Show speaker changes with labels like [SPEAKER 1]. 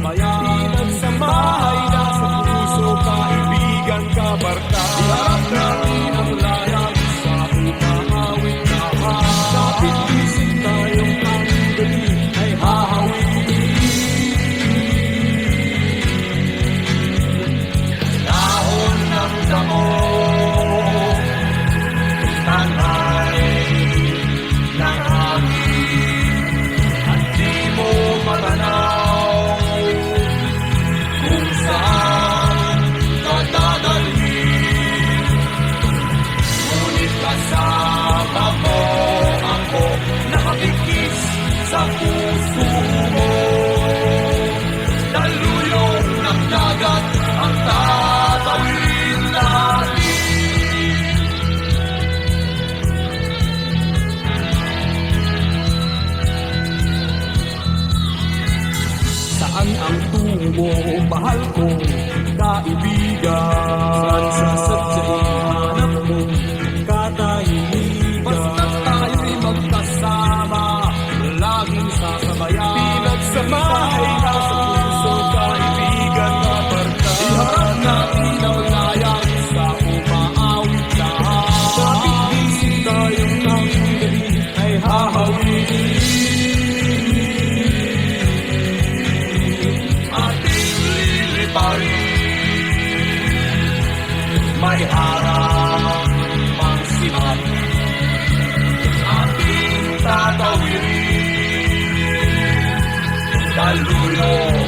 [SPEAKER 1] sabayan. Pinagsamahay na sa puso, kaibigan, kabarka. Iharap natin ang layag sa umahawit na kapit isip tayong ang gabi ay hahawin. Dahon ng damo, tanay ng hangin, at di mo matanaw kung saan ka dadalhin. Ngunit kasama mo ako, nakapikis sa puso mo. Daluyong ng dagat ang tatawid natin. Saan ang tungo, mahal kong kaibigan? Saan sa sadyang hanap mong katahimigan? Basta tayo'y magkasama, laging sasabayan. Pinagsamahay na sa puso, kaibigan, kabarka. Iharap natin ang layag sa umaawit lahat. Kapit-isip tayong ang gabi ay hahawin. May harap mang sibat, ating tatawirin. Daluyong